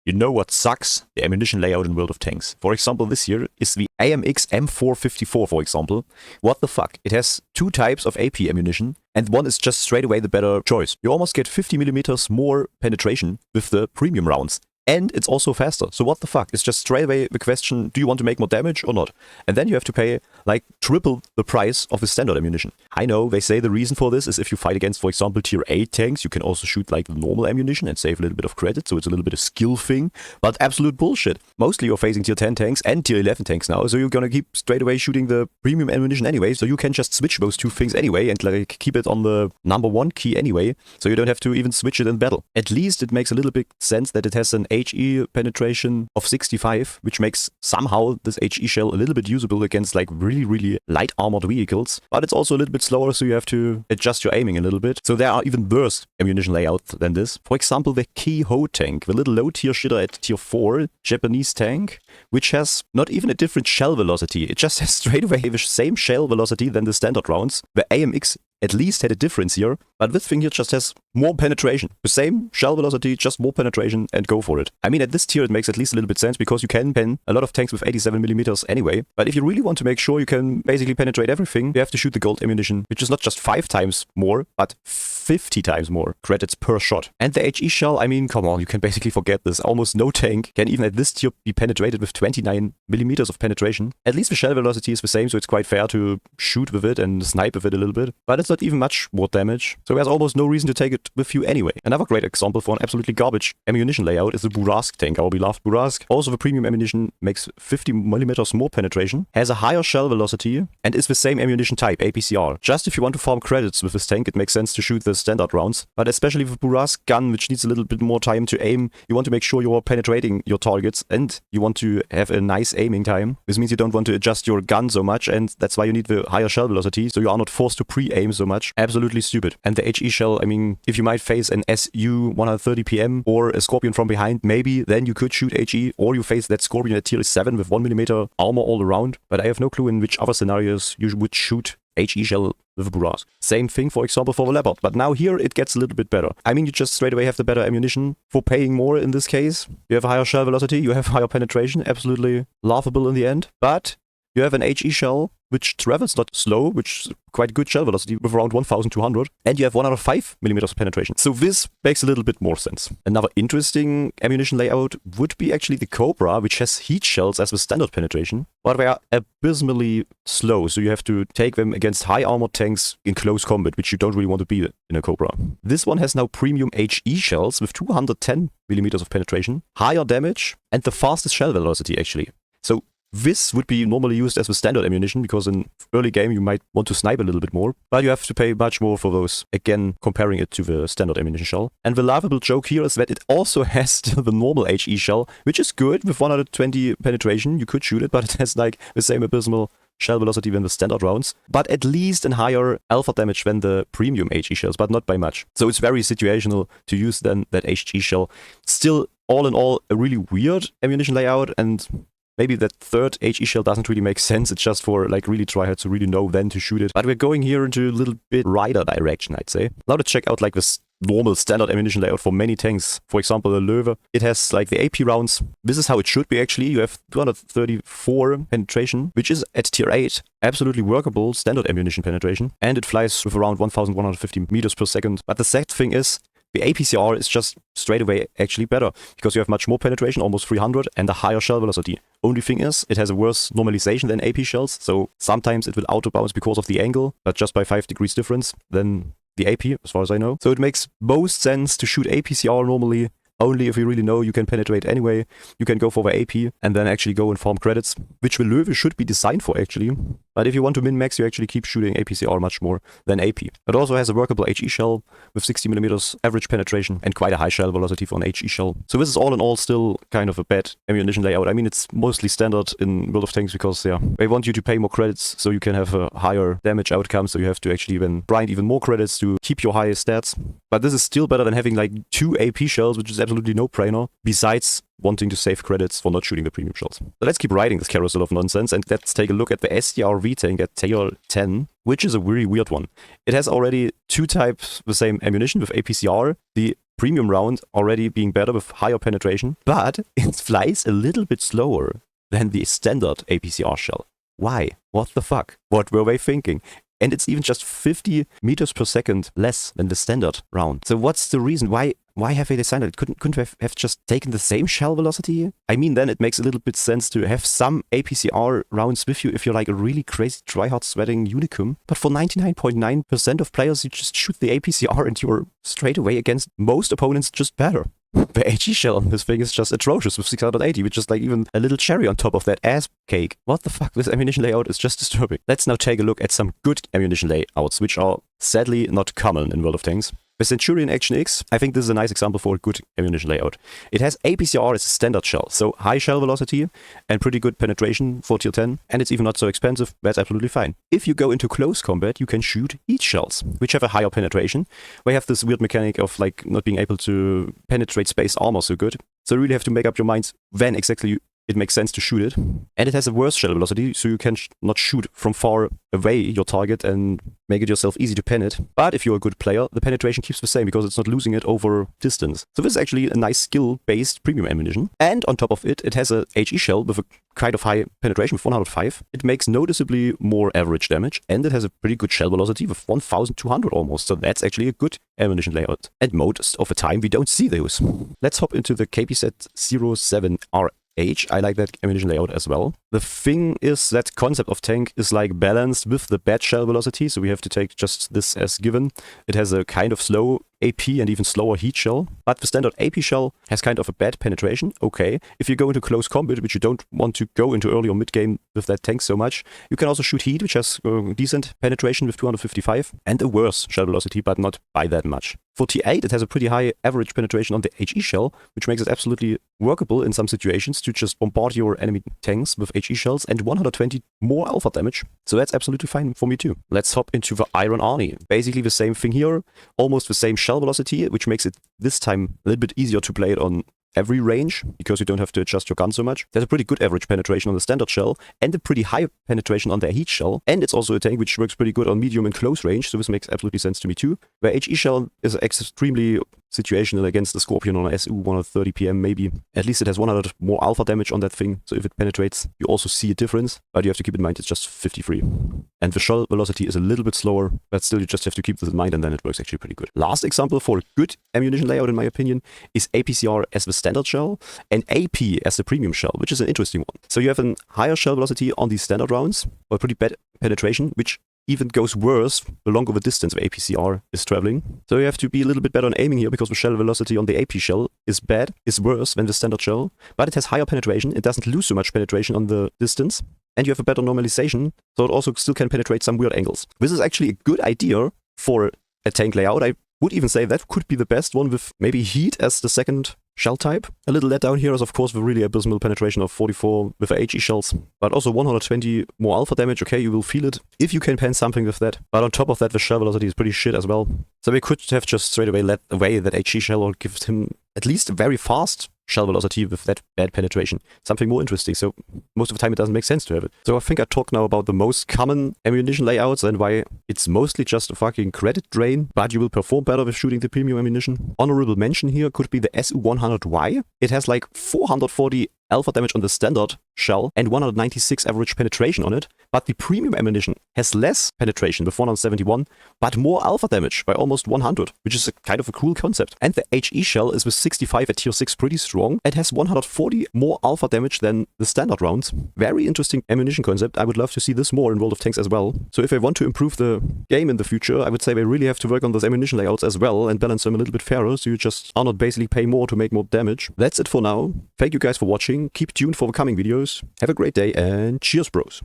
You know what sucks? The ammunition layout in World of Tanks. For example, this here is the AMX M454, for example. What the fuck? It has two types of AP ammunition, and one is just straight away the better choice. You almost get 50mm more penetration with the premium rounds. And it's also faster. So what the fuck? It's just straight away the question, do you want to make more damage or not? And then you have to pay like triple the price of the standard ammunition. I know they say the reason for this is if you fight against, for example, tier 8 tanks, you can also shoot like the normal ammunition and save a little bit of credit. So it's a little bit of skill thing, but absolute bullshit. Mostly you're facing tier 10 tanks and tier 11 tanks now. So you're gonna keep straight away shooting the premium ammunition anyway. So you can just switch those two things anyway and like keep it on the #1 key anyway. So you don't have to even switch it in battle. At least it makes a little bit sense that it has an HE penetration of 65, which makes somehow this HE shell a little bit usable against like really light armored vehicles. But it's also a little bit slower, so you have to adjust your aiming a little bit. So there are even worse ammunition layouts than this. For example, the Ki-Ho tank, the little low tier shitter at tier 4 Japanese tank, which has not even a different shell velocity. It just has straight away the same shell velocity than the standard rounds. The AMX at least had a difference here, but this thing here just has more penetration. The same shell velocity, just more penetration, and go for it. I mean, at this tier it makes at least a little bit sense because you can pen a lot of tanks with 87mm anyway, but if you really want to make sure you can basically penetrate everything, you have to shoot the gold ammunition, which is not just 5 times more, but 50 times more credits per shot. And the HE shell, I mean, come on, you can basically forget this. Almost no tank can even at this tier be penetrated with 29mm of penetration. At least the shell velocity is the same, so it's quite fair to shoot with it and snipe with it a little bit. But it's not even much more damage, so there's almost no reason to take it with you anyway. Another great example for an absolutely garbage ammunition layout is the Bourrasque tank, our beloved Bourrasque. Also the premium ammunition makes 50mm more penetration, has a higher shell velocity, and is the same ammunition type, APCR. Just if you want to farm credits with this tank, it makes sense to shoot the standard rounds, but especially with Bourrasque gun, which needs a little bit more time to aim, you want to make sure you're penetrating your targets, and you want to have a nice aiming time. This means you don't want to adjust your gun so much, and that's why you need the higher shell velocity, so you are not forced to pre-aim so much. Absolutely stupid. And the HE shell, I mean, if you might face an SU 130 PM or a Scorpion from behind, maybe then you could shoot HE, or you face that Scorpion at tier 7 with 1mm armor all around, but I have no clue in which other scenarios you would shoot HE shell with a Bourrasque. Same thing, for example, for the Leopard, but now here it gets a little bit better. I mean, you just straight away have the better ammunition for paying more in this case. You have a higher shell velocity, you have higher penetration, absolutely laughable in the end, but you have an HE shell which travels not slow, which is quite good shell velocity with around 1200, and you have 105mm penetration. So this makes a little bit more sense. Another interesting ammunition layout would be actually the Cobra, which has heat shells as the standard penetration, but they are abysmally slow, so you have to take them against high armored tanks in close combat, which you don't really want to be in a Cobra. This one has now premium HE shells with 210mm of penetration, higher damage, and the fastest shell velocity actually. So this would be normally used as the standard ammunition because in early game you might want to snipe a little bit more, but you have to pay much more for those, again comparing it to the standard ammunition shell. And the laughable joke here is that it also has still the normal HE shell, which is good with 120 penetration. You could shoot it, but it has like the same abysmal shell velocity than the standard rounds, but at least in higher alpha damage than the premium HE shells, but not by much. So it's very situational to use then that HE shell. Still, all in all, a really weird ammunition layout, and maybe that third HE shell doesn't really make sense. It's just for like really tryhards to really know when to shoot it. But we're going here into a little bit rider direction, I'd say. Now let's check out like this normal standard ammunition layout for many tanks. For example, the Löwe. It has like the AP rounds. This is how it should be actually. You have 234 penetration, which is at tier 8. Absolutely workable standard ammunition penetration. And it flies with around 1150 meters per second. But the sad thing is, the APCR is just straight away actually better, because you have much more penetration, almost 300, and a higher shell velocity. Only thing is, it has a worse normalization than AP shells, so sometimes it will auto-bounce because of the angle, but just by 5 degrees difference than the AP, as far as I know. So it makes most sense to shoot APCR normally, only if you really know you can penetrate anyway. You can go for the AP and then actually go and farm credits, which the Löwe should be designed for actually. But if you want to min-max, you actually keep shooting APCR much more than AP. It also has a workable HE shell with 60mm average penetration and quite a high shell velocity for an HE shell. So this is all in all still kind of a bad ammunition layout. I mean, it's mostly standard in World of Tanks because, yeah, they want you to pay more credits so you can have a higher damage outcome, so you have to actually then grind even more credits to keep your highest stats. But this is still better than having like 2 AP shells, which is absolutely no-brainer, besides wanting to save credits for not shooting the premium shells. So let's keep riding this carousel of nonsense, and let's take a look at the STRV tank at tier 10, which is a really weird one. It has already 2 types the same ammunition with APCR. The premium round already being better with higher penetration, but it flies a little bit slower than the standard APCR shell. Why? What the fuck? What were they thinking? And it's even just 50 meters per second less than the standard round. So what's the reason? Why have they decided it? Couldn't they have just taken the same shell velocity? I mean, then it makes a little bit sense to have some APCR rounds with you if you're like a really crazy tryhard sweating unicum. But for 99.9% of players, you just shoot the APCR and you're straight away against most opponents just better. The HE shell on this thing is just atrocious with 680, which is like even a little cherry on top of that ass cake. What the fuck? This ammunition layout is just disturbing. Let's now take a look at some good ammunition layouts, which are sadly not common in World of Tanks. The Centurion AX, I think this is a nice example for a good ammunition layout. It has APCR as a standard shell, so high shell velocity and pretty good penetration for tier 10, and it's even not so expensive, that's absolutely fine. If you go into close combat, you can shoot HEAT shells, which have a higher penetration. They have this weird mechanic of like not being able to penetrate space armor so good, so you really have to make up your minds when exactly it makes sense to shoot it. And it has a worse shell velocity, so you can not shoot from far away your target and make it yourself easy to pen it. But if you're a good player, the penetration keeps the same because it's not losing it over distance. So this is actually a nice skill-based premium ammunition. And on top of it, it has a HE shell with a kind of high penetration with 105. It makes noticeably more average damage, and it has a pretty good shell velocity with 1200 almost. So that's actually a good ammunition layout. And most of the time, we don't see those. Let's hop into the KPZ-07R. I like that ammunition layout as well. The thing is that concept of tank is like balanced with the bad shell velocity, so we have to take just this as given. It has a kind of slow AP and even slower HEAT shell, but the standard AP shell has kind of a bad penetration. Okay, if you go into close combat, which you don't want to go into early or mid game with that tank so much, you can also shoot HEAT, which has decent penetration with 255 and a worse shell velocity, but not by that much. For T8, it has a pretty high average penetration on the HE shell, which makes it absolutely workable in some situations to just bombard your enemy tanks with HE shells and 120 more alpha damage. So that's absolutely fine for me too. Let's hop into the Iron Arnie. Basically the same thing here, almost the same shell velocity, which makes it this time a little bit easier to play it on every range, because you don't have to adjust your gun so much. There's a pretty good average penetration on the standard shell and a pretty high penetration on the HEAT shell, and it's also a tank which works pretty good on medium and close range, so this makes absolutely sense to me too. The HE shell is extremely situational against the Scorpion on a SU 130 PM maybe. At least it has 100 more alpha damage on that thing, so if it penetrates, you also see a difference, but you have to keep in mind it's just 53. And the shell velocity is a little bit slower, but still you just have to keep this in mind, and then it works actually pretty good. Last example for a good ammunition layout in my opinion is APCR as the standard shell and AP as the premium shell, which is an interesting one. So you have a higher shell velocity on these standard rounds, but pretty bad penetration, which even goes worse the longer the distance the APCR is traveling. So you have to be a little bit better on aiming here, because the shell velocity on the AP shell is worse than the standard shell, but it has higher penetration. It doesn't lose so much penetration on the distance, and you have a better normalization, so it also still can penetrate some weird angles. This is actually a good idea for a tank layout. I would even say that could be the best one, with maybe HEAT as the second shell type. A little letdown here is of course the really abysmal penetration of 44 with the HE shells, but also 120 more alpha damage. Okay, you will feel it if you can pen something with that, but on top of that the shell velocity is pretty shit as well. So we could have just straight away let away that HE shell, or give him at least a very fast shell velocity with that bad penetration. Something more interesting, so most of the time it doesn't make sense to have it. So I think I talked now about the most common ammunition layouts and why it's mostly just a fucking credit drain, but you will perform better with shooting the premium ammunition. Honorable mention here could be the SU-100Y. It has like 440 alpha damage on the standard shell and 196 average penetration on it, but the premium ammunition has less penetration with 171, but more alpha damage by almost 100, which is a kind of a cool concept. And the HE shell is with 65 at tier 6 pretty strong. It has 140 more alpha damage than the standard rounds. Very interesting ammunition concept. I would love to see this more in World of Tanks as well. So if I want to improve the game in the future, I would say they really have to work on those ammunition layouts as well and balance them a little bit fairer, so you just are not basically pay more to make more damage. That's it for now. Thank you guys for watching. Keep tuned for the coming videos. Have a great day and cheers, bros.